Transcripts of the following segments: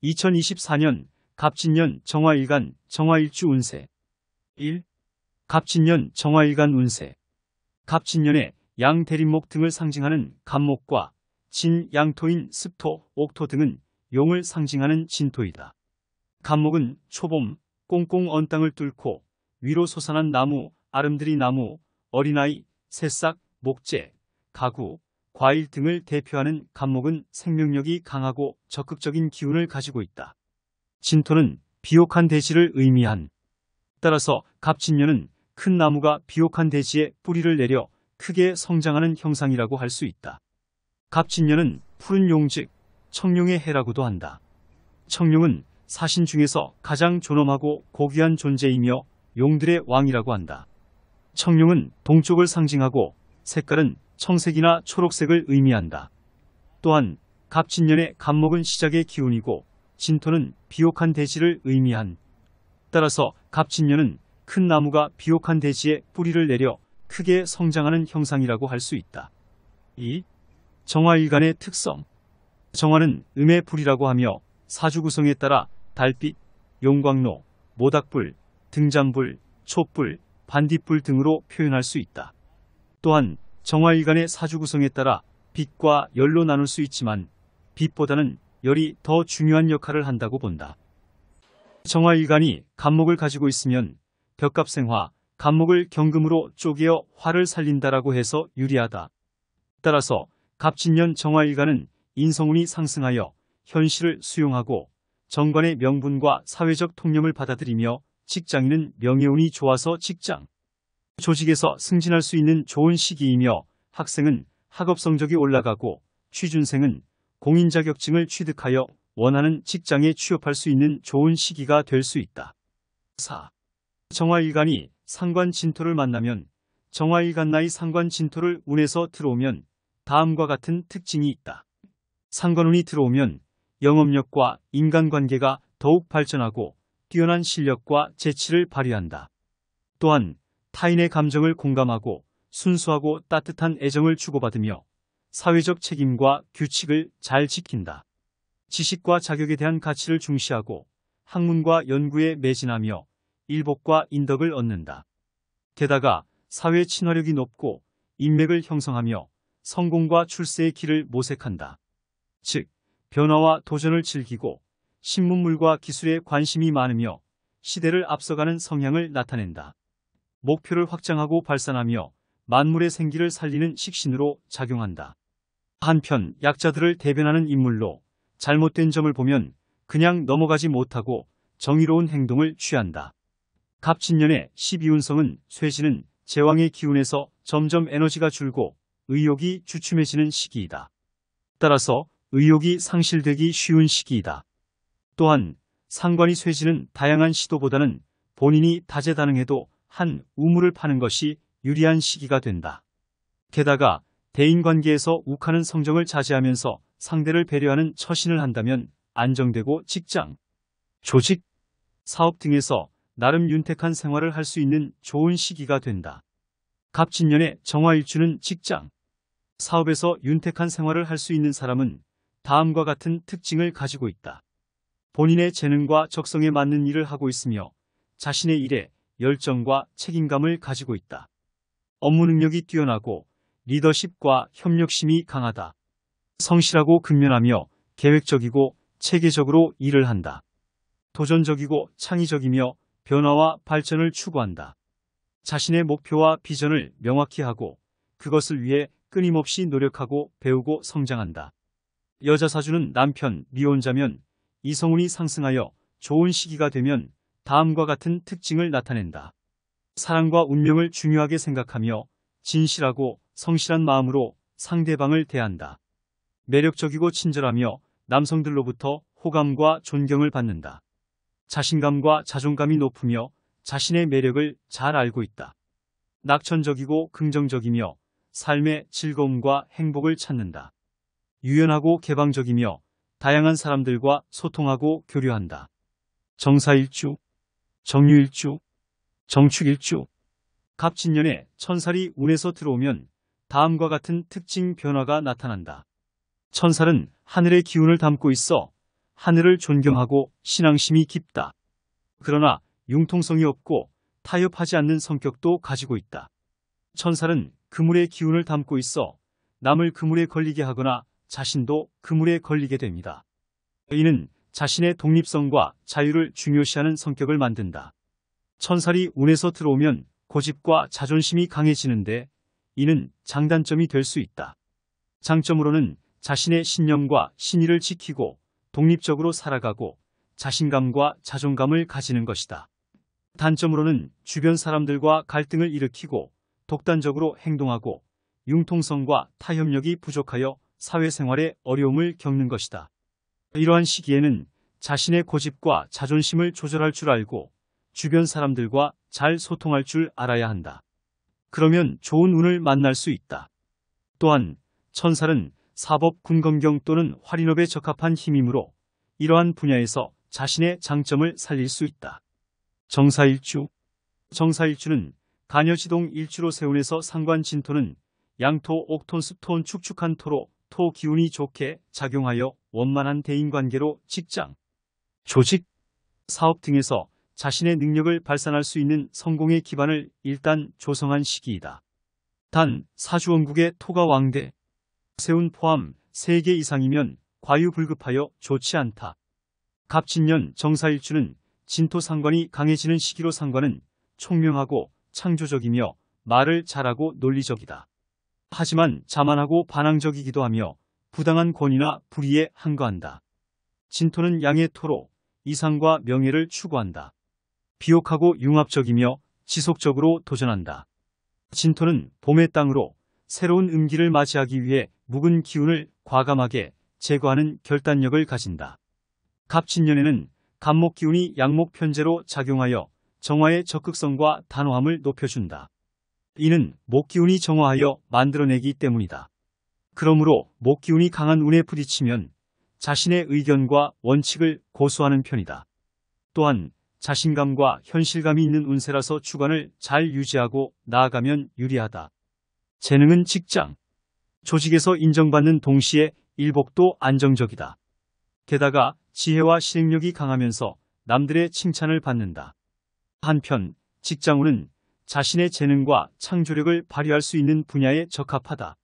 2024년 갑진년 정화일간 정화일주 운세 1. 갑진년 정화일간 운세. 갑진년의 양 대립목 등을 상징하는 갑목과 진 양토인 습토, 옥토 등은 용을 상징하는 진토이다. 갑목은 초봄 꽁꽁 언 땅을 뚫고 위로 솟아난 나무, 아름드리 나무, 어린아이, 새싹, 목재, 가구, 과일 등을 대표하는 갑목은 생명력이 강하고 적극적인 기운을 가지고 있다. 진토는 비옥한 대지를 의미한. 따라서 갑진년은 큰 나무가 비옥한 대지에 뿌리를 내려 크게 성장하는 형상이라고 할 수 있다. 갑진년은 푸른 용 즉 청룡의 해라고도 한다. 청룡은 사신 중에서 가장 존엄하고 고귀한 존재이며 용들의 왕이라고 한다. 청룡은 동쪽을 상징하고 색깔은 청색이나 초록색을 의미한다. 또한 갑진년의 갑목은 시작의 기운이고 진토는 비옥한 대지를 의미한. 따라서 갑진년은 큰 나무가 비옥한 대지에 뿌리를 내려 크게 성장하는 형상이라고 할 수 있다. 2. 정화일간의 특성. 정화는 음의 불이라고 하며 사주 구성에 따라 달빛, 용광로, 모닥불, 등잔불, 촛불, 반딧불 등으로 표현할 수 있다. 또한 정화일간의 사주 구성에 따라 빛과 열로 나눌 수 있지만 빛보다는 열이 더 중요한 역할을 한다고 본다. 정화일간이 갑목을 가지고 있으면 벽갑생화, 갑목을 경금으로 쪼개어 화를 살린다라고 해서 유리하다. 따라서 갑진년 정화일간은 인성운이 상승하여 현실을 수용하고 정관의 명분과 사회적 통념을 받아들이며 직장인은 명예운이 좋아서 직장, 조직에서 승진할 수 있는 좋은 시기이며 학생은 학업 성적이 올라가고 취준생은 공인 자격증을 취득하여 원하는 직장에 취업할 수 있는 좋은 시기가 될 수 있다. 4. 정화일간이 상관 진토를 만나면 정화일간나이 상관 진토를 운에서 들어오면 다음과 같은 특징이 있다. 상관운이 들어오면 영업력과 인간관계가 더욱 발전하고 뛰어난 실력과 재치를 발휘한다. 또한 타인의 감정을 공감하고 순수하고 따뜻한 애정을 주고받으며 사회적 책임과 규칙을 잘 지킨다. 지식과 자격에 대한 가치를 중시하고 학문과 연구에 매진하며 일복과 인덕을 얻는다. 게다가 사회 친화력이 높고 인맥을 형성하며 성공과 출세의 길을 모색한다. 즉, 변화와 도전을 즐기고 신문물과 기술에 관심이 많으며 시대를 앞서가는 성향을 나타낸다. 목표를 확장하고 발산하며 만물의 생기를 살리는 식신으로 작용한다. 한편 약자들을 대변하는 인물로 잘못된 점을 보면 그냥 넘어가지 못하고 정의로운 행동을 취한다. 갑진년의 12운성은 쇠지는 제왕의 기운에서 점점 에너지가 줄고 의욕이 주춤해지는 시기이다. 따라서 의욕이 상실되기 쉬운 시기이다. 또한 상관이 쇠지는 다양한 시도보다는 본인이 다재다능해도 한 우물을 파는 것이 유리한 시기가 된다. 게다가 대인관계에서 욱하는 성정을 자제하면서 상대를 배려하는 처신을 한다면 안정되고 직장, 조직, 사업 등에서 나름 윤택한 생활을 할 수 있는 좋은 시기가 된다. 갑진년의 정화일주는 직장, 사업에서 윤택한 생활을 할 수 있는 사람은 다음과 같은 특징을 가지고 있다. 본인의 재능과 적성에 맞는 일을 하고 있으며 자신의 일에 열정과 책임감을 가지고 있다. 업무 능력이 뛰어나고 리더십과 협력심이 강하다. 성실하고 근면하며 계획적이고 체계적으로 일을 한다. 도전적이고 창의적이며 변화와 발전을 추구한다. 자신의 목표와 비전을 명확히 하고 그것을 위해 끊임없이 노력하고 배우고 성장한다. 여자 사주는 남편, 미혼자면 이성운이 상승하여 좋은 시기가 되면 다음과 같은 특징을 나타낸다. 사랑과 운명을 중요하게 생각하며 진실하고 성실한 마음으로 상대방을 대한다. 매력적이고 친절하며 남성들로부터 호감과 존경을 받는다. 자신감과 자존감이 높으며 자신의 매력을 잘 알고 있다. 낙천적이고 긍정적이며 삶의 즐거움과 행복을 찾는다. 유연하고 개방적이며 다양한 사람들과 소통하고 교류한다. 정사일주, 정유일주, 정축일주. 갑진년에 천살이 운에서 들어오면 다음과 같은 특징 변화가 나타난다. 천살은 하늘의 기운을 담고 있어 하늘을 존경하고 신앙심이 깊다. 그러나 융통성이 없고 타협하지 않는 성격도 가지고 있다. 천살은 그물의 기운을 담고 있어 남을 그물에 걸리게 하거나 자신도 그물에 걸리게 됩니다. 이는 자신의 독립성과 자유를 중요시하는 성격을 만든다. 천살이 운에서 들어오면 고집과 자존심이 강해지는데 이는 장단점이 될 수 있다. 장점으로는 자신의 신념과 신의를 지키고 독립적으로 살아가고 자신감과 자존감을 가지는 것이다. 단점으로는 주변 사람들과 갈등을 일으키고 독단적으로 행동하고 융통성과 타협력이 부족하여 사회생활에 어려움을 겪는 것이다. 이러한 시기에는 자신의 고집과 자존심을 조절할 줄 알고 주변 사람들과 잘 소통할 줄 알아야 한다. 그러면 좋은 운을 만날 수 있다. 또한 천살은 사법, 군검경 또는 활인업에 적합한 힘이므로 이러한 분야에서 자신의 장점을 살릴 수 있다. 정사일주. 정사일주는 간여지동 일주로 세운에서 상관 진토는 양토, 옥토, 습토는 축축한 토로 토 기운이 좋게 작용하여 원만한 대인관계로 직장, 조직, 사업 등에서 자신의 능력을 발산할 수 있는 성공의 기반을 일단 조성한 시기이다. 단 사주원국의 토가 왕대, 세운 포함 3개 이상이면 과유불급하여 좋지 않다. 갑진년 정사일주는 진토 상관이 강해지는 시기로 상관은 총명하고 창조적이며 말을 잘하고 논리적이다. 하지만 자만하고 반항적이기도 하며 부당한 권위나 불의에 항거한다. 진토는 양의 토로 이상과 명예를 추구한다. 비옥하고 융합적이며 지속적으로 도전한다. 진토는 봄의 땅으로 새로운 음기를 맞이하기 위해 묵은 기운을 과감하게 제거하는 결단력을 가진다. 갑진년에는 갑목 기운이 양목 편제로 작용하여 정화의 적극성과 단호함을 높여준다. 이는 목기운이 정화하여 만들어내기 때문이다. 그러므로 목기운이 강한 운에 부딪히면 자신의 의견과 원칙을 고수하는 편이다. 또한 자신감과 현실감이 있는 운세라서 주관을 잘 유지하고 나아가면 유리하다. 재능은 직장, 조직에서 인정받는 동시에 일복도 안정적이다. 게다가 지혜와 실행력이 강하면서 남들의 칭찬을 받는다. 한편 직장운은 자신의 재능과 창조력을 발휘할 수 있는 분야에 적합하다.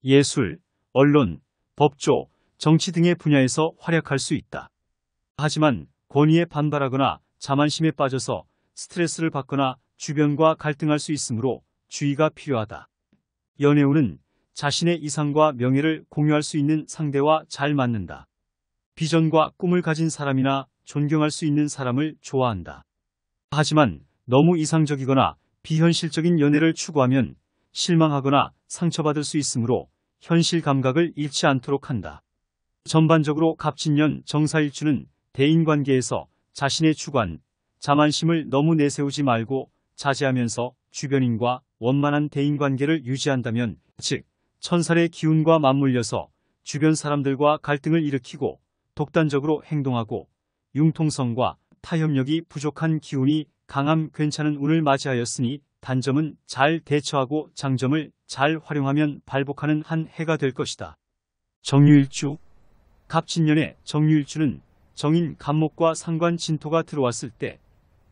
예술, 언론, 법조, 정치 등의 분야에서 활약할 수 있다. 하지만 권위에 반발하거나 자만심에 빠져서 스트레스를 받거나 주변과 갈등할 수 있으므로 주의가 필요하다. 연애운은 자신의 이상과 명예를 공유할 수 있는 상대와 잘 맞는다. 비전과 꿈을 가진 사람이나 존경할 수 있는 사람을 좋아한다. 하지만 너무 이상적이거나 비현실적인 연애를 추구하면 실망하거나 상처받을 수 있으므로 현실 감각을 잃지 않도록 한다. 전반적으로 갑진년 정사일주는 대인관계에서 자신의 주관, 자만심을 너무 내세우지 말고 자제하면서 주변인과 원만한 대인관계를 유지한다면, 즉 천살의 기운과 맞물려서 주변 사람들과 갈등을 일으키고 독단적으로 행동하고 융통성과 타협력이 부족한 기운이 강함 괜찮은 운을 맞이하였으니 단점은 잘 대처하고 장점을 잘 활용하면 발복하는 한 해가 될 것이다. 정유일주. 갑진년의 정유일주는 정인 갑목과 상관 진토가 들어왔을 때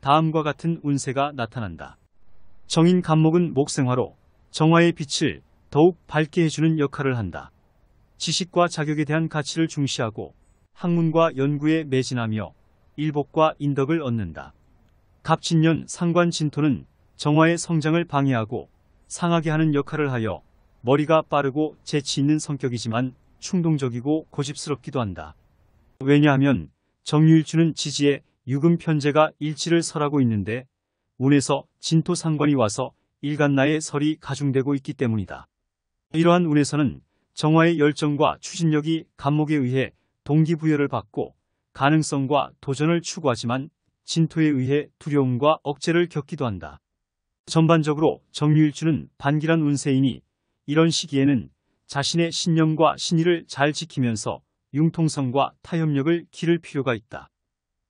다음과 같은 운세가 나타난다. 정인 갑목은 목생화로 정화의 빛을 더욱 밝게 해주는 역할을 한다. 지식과 자격에 대한 가치를 중시하고 학문과 연구에 매진하며 일복과 인덕을 얻는다. 갑진년 상관 진토는 정화의 성장을 방해하고 상하게 하는 역할을 하여 머리가 빠르고 재치 있는 성격이지만 충동적이고 고집스럽기도 한다. 왜냐하면 정유일주는 지지에 유금 편제가 일지를 설하고 있는데 운에서 진토 상관이 와서 일간나의 설이 가중되고 있기 때문이다. 이러한 운에서는 정화의 열정과 추진력이 갑목에 의해 동기부여를 받고 가능성과 도전을 추구하지만 진토에 의해 두려움과 억제를 겪기도 한다. 전반적으로 정유일주는 반길한 운세이니 이런 시기에는 자신의 신념과 신의를 잘 지키면서 융통성과 타협력을 기를 필요가 있다.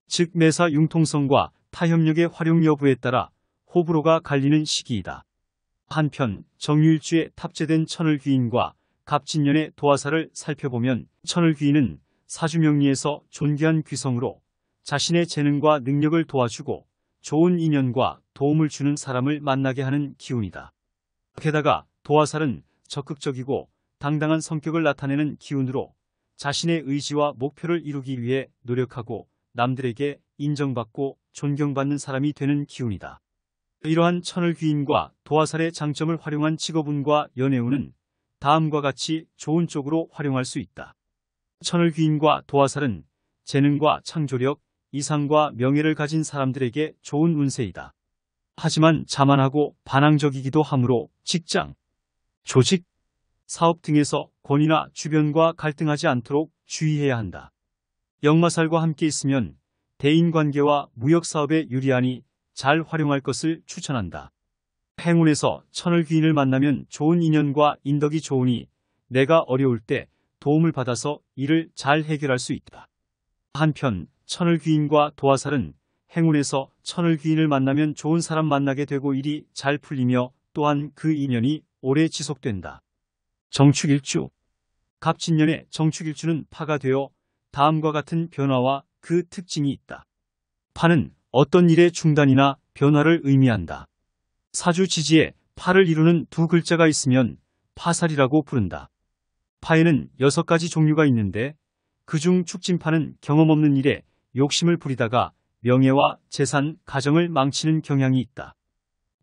즉 매사 융통성과 타협력의 활용 여부에 따라 호불호가 갈리는 시기이다. 한편 정유일주에 탑재된 천을귀인과 갑진년의 도화사를 살펴보면 천을귀인은 사주명리에서 존귀한 귀성으로 자신의 재능과 능력을 도와주고 좋은 인연과 도움을 주는 사람을 만나게 하는 기운이다. 게다가 도화살은 적극적이고 당당한 성격을 나타내는 기운으로 자신의 의지와 목표를 이루기 위해 노력하고 남들에게 인정받고 존경받는 사람이 되는 기운이다. 이러한 천을귀인과 도화살의 장점을 활용한 직업운과 연애운은 다음과 같이 좋은 쪽으로 활용할 수 있다. 천을귀인과 도화살은 재능과 창조력, 이상과 명예를 가진 사람들에게 좋은 운세이다. 하지만 자만하고 반항적이기도 하므로 직장, 조직, 사업 등에서 권위나 주변과 갈등하지 않도록 주의해야 한다. 역마살과 함께 있으면 대인관계와 무역사업에 유리하니 잘 활용할 것을 추천한다. 행운에서 천을귀인을 만나면 좋은 인연과 인덕이 좋으니 내가 어려울 때 도움을 받아서 일을 잘 해결할 수 있다. 한편 천을귀인과 도화살은 행운에서 천을귀인을 만나면 좋은 사람 만나게 되고 일이 잘 풀리며 또한 그 인연이 오래 지속된다. 정축일주. 갑진년의 정축일주는 파가 되어 다음과 같은 변화와 그 특징이 있다. 파는 어떤 일의 중단이나 변화를 의미한다. 사주 지지에 파를 이루는 두 글자가 있으면 파살이라고 부른다. 파에는 6가지 종류가 있는데 그중 축진파는 경험 없는 일에 욕심을 부리다가 명예와 재산, 가정을 망치는 경향이 있다.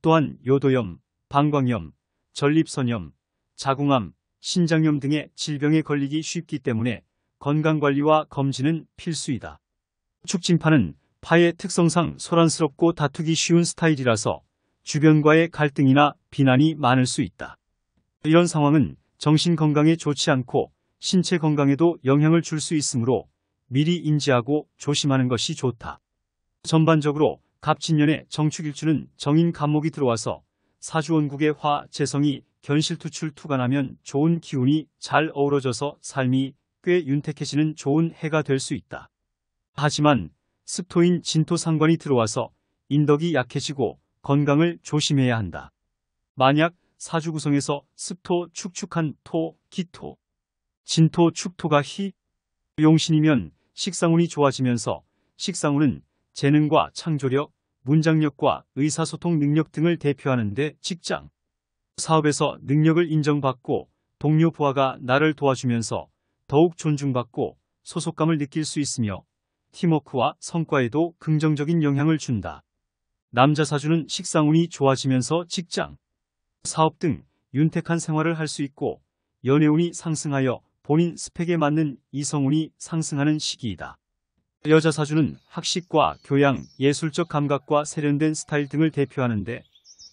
또한 요도염, 방광염, 전립선염, 자궁암, 신장염 등의 질병에 걸리기 쉽기 때문에 건강관리와 검진은 필수이다. 축진파는 파의 특성상 소란스럽고 다투기 쉬운 스타일이라서 주변과의 갈등이나 비난이 많을 수 있다. 이런 상황은 정신 건강에 좋지 않고 신체 건강에도 영향을 줄 수 있으므로 미리 인지하고 조심하는 것이 좋다. 전반적으로 갑진년의 정축일주는 정인 간목이 들어와서 사주원국의 화, 재성이 견실투출 투간하면 좋은 기운이 잘 어우러져서 삶이 꽤 윤택해지는 좋은 해가 될 수 있다. 하지만 습토인 진토 상관이 들어와서 인덕이 약해지고 건강을 조심해야 한다. 만약 사주 구성에서 습토, 축축한 토, 기토, 진토, 축토가 희, 용신이면 식상운이 좋아지면서 식상운은 재능과 창조력, 문장력과 의사소통 능력 등을 대표하는데 직장, 사업에서 능력을 인정받고 동료 부하가 나를 도와주면서 더욱 존중받고 소속감을 느낄 수 있으며 팀워크와 성과에도 긍정적인 영향을 준다. 남자 사주는 식상운이 좋아지면서 직장, 사업 등 윤택한 생활을 할 수 있고 연애운이 상승하여 본인 스펙에 맞는 이성운이 상승하는 시기이다. 여자 사주는 학식과 교양, 예술적 감각과 세련된 스타일 등을 대표하는데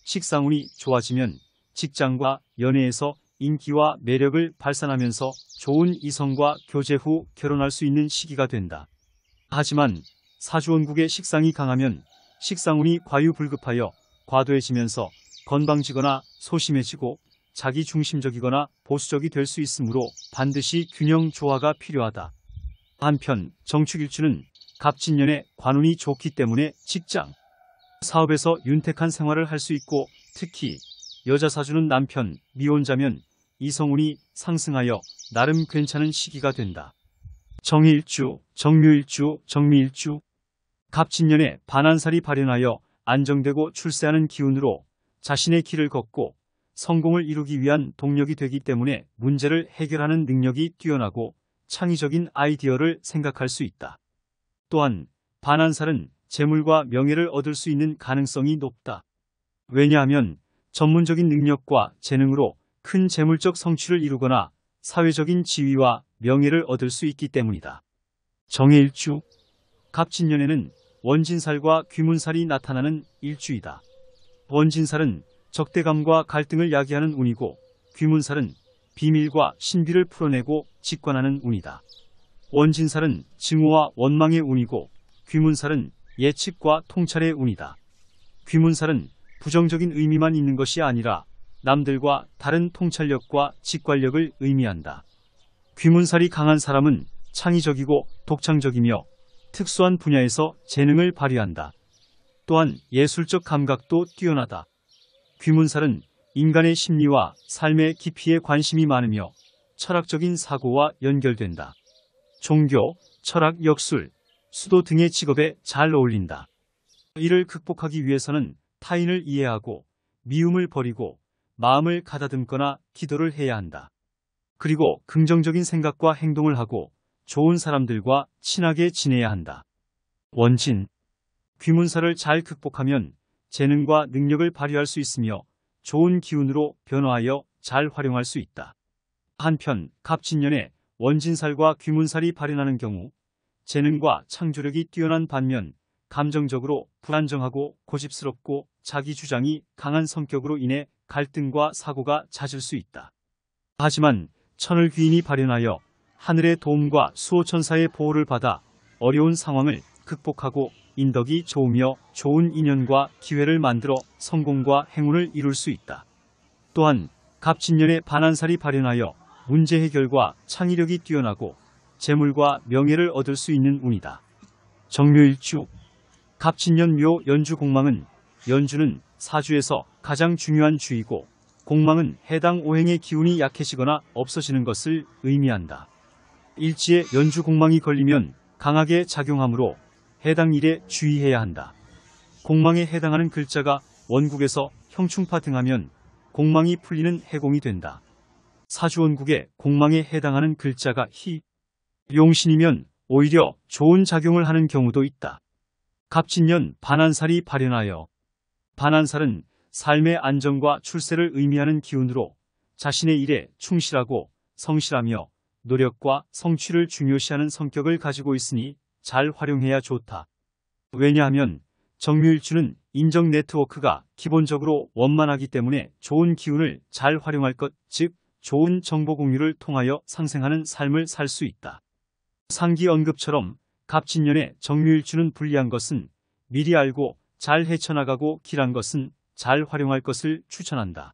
식상운이 좋아지면 직장과 연애에서 인기와 매력을 발산하면서 좋은 이성과 교제 후 결혼할 수 있는 시기가 된다. 하지만 사주원국의 식상이 강하면 식상운이 과유불급하여 과도해지면서 건방지거나 소심해지고 자기중심적이거나 보수적이 될 수 있으므로 반드시 균형 조화가 필요하다. 한편 정축일주는 갑진년에 관운이 좋기 때문에 직장, 사업에서 윤택한 생활을 할 수 있고 특히 여자 사주는 남편, 미혼자면 이성운이 상승하여 나름 괜찮은 시기가 된다. 정해일주, 정묘일주, 정미일주. 갑진년에 반한살이 발현하여 안정되고 출세하는 기운으로 자신의 길을 걷고 성공을 이루기 위한 동력이 되기 때문에 문제를 해결하는 능력이 뛰어나고 창의적인 아이디어를 생각할 수 있다. 또한 반한살은 재물과 명예를 얻을 수 있는 가능성이 높다. 왜냐하면 전문적인 능력과 재능으로 큰 재물적 성취를 이루거나 사회적인 지위와 명예를 얻을 수 있기 때문이다. 정해일주. 갑진년에는 원진살과 귀문살이 나타나는 일주이다. 원진살은 적대감과 갈등을 야기하는 운이고 귀문살은 비밀과 신비를 풀어내고 직관하는 운이다. 원진살은 증오와 원망의 운이고 귀문살은 예측과 통찰의 운이다. 귀문살은 부정적인 의미만 있는 것이 아니라 남들과 다른 통찰력과 직관력을 의미한다. 귀문살이 강한 사람은 창의적이고 독창적이며 특수한 분야에서 재능을 발휘한다. 또한 예술적 감각도 뛰어나다. 귀문살은 인간의 심리와 삶의 깊이에 관심이 많으며 철학적인 사고와 연결된다. 종교, 철학, 역술, 수도 등의 직업에 잘 어울린다. 이를 극복하기 위해서는 타인을 이해하고 미움을 버리고 마음을 가다듬거나 기도를 해야 한다. 그리고 긍정적인 생각과 행동을 하고 좋은 사람들과 친하게 지내야 한다. 원진, 귀문사를 잘 극복하면 재능과 능력을 발휘할 수 있으며 좋은 기운으로 변화하여 잘 활용할 수 있다. 한편 갑진년에 원진살과 귀문살이 발현하는 경우 재능과 창조력이 뛰어난 반면 감정적으로 불안정하고 고집스럽고 자기 주장이 강한 성격으로 인해 갈등과 사고가 잦을 수 있다. 하지만 천을 귀인이 발현하여 하늘의 도움과 수호천사의 보호를 받아 어려운 상황을 극복하고 인덕이 좋으며 좋은 인연과 기회를 만들어 성공과 행운을 이룰 수 있다. 또한 갑진년에 반한살이 발현하여 문제 해결과 창의력이 뛰어나고 재물과 명예를 얻을 수 있는 운이다. 정묘일주, 갑진년 묘 연주공망은 연주는 사주에서 가장 중요한 주이고 공망은 해당 오행의 기운이 약해지거나 없어지는 것을 의미한다. 일지에 연주공망이 걸리면 강하게 작용하므로 해당 일에 주의해야 한다. 공망에 해당하는 글자가 원국에서 형충파 등하면 공망이 풀리는 해공이 된다. 사주원국에 공망에 해당하는 글자가 희, 용신이면 오히려 좋은 작용을 하는 경우도 있다. 갑진년 반한살이 발현하여 반한살은 삶의 안정과 출세를 의미하는 기운으로 자신의 일에 충실하고 성실하며 노력과 성취를 중요시하는 성격을 가지고 있으니 잘 활용해야 좋다. 왜냐하면 정묘일주는 인적 네트워크가 기본적으로 원만하기 때문에 좋은 기운을 잘 활용할 것, 즉 좋은 정보 공유를 통하여 상생하는 삶을 살 수 있다. 상기 언급처럼 갑진년에 정묘일주는 불리한 것은 미리 알고 잘 헤쳐나가고 길한 것은 잘 활용할 것을 추천한다.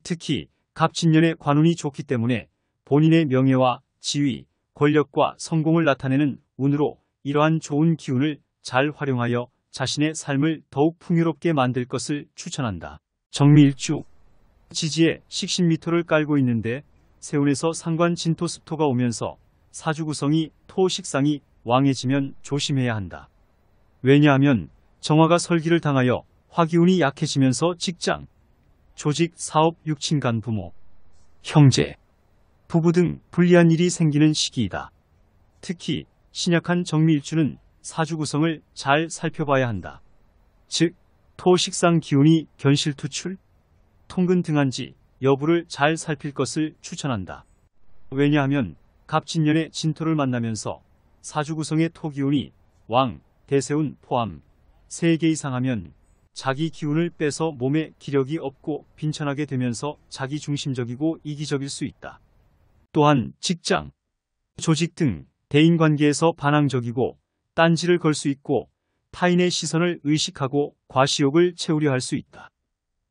특히 갑진년에 관운이 좋기 때문에 본인의 명예와 지위, 권력과 성공을 나타내는 운으로 이러한 좋은 기운을 잘 활용하여 자신의 삶을 더욱 풍요롭게 만들 것을 추천한다. 정미일주, 지지에 식신미토를 깔고 있는데 세운에서 상관 진토습토가 오면서 사주 구성이 토 식상이 왕해지면 조심해야 한다. 왜냐하면 정화가 설기를 당하여 화기운이 약해지면서 직장, 조직, 사업, 육친간 부모, 형제, 부부 등 불리한 일이 생기는 시기이다. 특히 신약한 정미일주는 사주 구성을 잘 살펴봐야 한다. 즉, 토식상 기운이 견실투출, 통근 등한지 여부를 잘 살필 것을 추천한다. 왜냐하면 갑진년에 진토를 만나면서 사주 구성의 토기운이 왕, 대세운 포함 3개 이상 하면 자기 기운을 빼서 몸에 기력이 없고 빈천하게 되면서 자기 중심적이고 이기적일 수 있다. 또한 직장, 조직 등 대인관계에서 반항적이고 딴지를 걸 수 있고 타인의 시선을 의식하고 과시욕을 채우려 할 수 있다.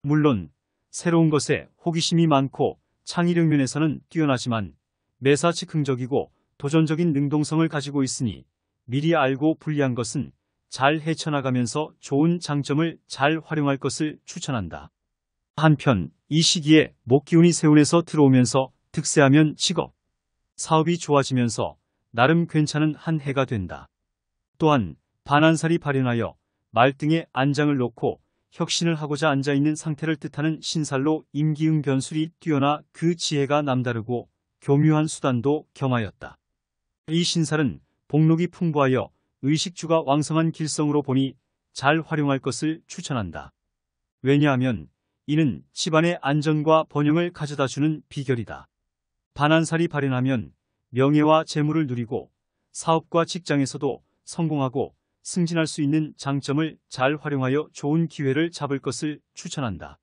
물론 새로운 것에 호기심이 많고 창의력 면에서는 뛰어나지만 매사 즉흥적이고 도전적인 능동성을 가지고 있으니 미리 알고 불리한 것은 잘 헤쳐나가면서 좋은 장점을 잘 활용할 것을 추천한다. 한편 이 시기에 목기운이 세운에서 들어오면서 득세하면 직업, 사업이 좋아지면서 나름 괜찮은 한 해가 된다. 또한 반한살이 발현하여 말등에 안장을 놓고 혁신을 하고자 앉아있는 상태를 뜻하는 신살로 임기응 변술이 뛰어나 그 지혜가 남다르고 교묘한 수단도 겸하였다. 이 신살은 복록이 풍부하여 의식주가 왕성한 길성으로 보니 잘 활용할 것을 추천한다. 왜냐하면 이는 집안의 안전과 번영을 가져다주는 비결이다. 반한살이 발현하면 명예와 재물을 누리고 사업과 직장에서도 성공하고 승진할 수 있는 장점을 잘 활용하여 좋은 기회를 잡을 것을 추천한다.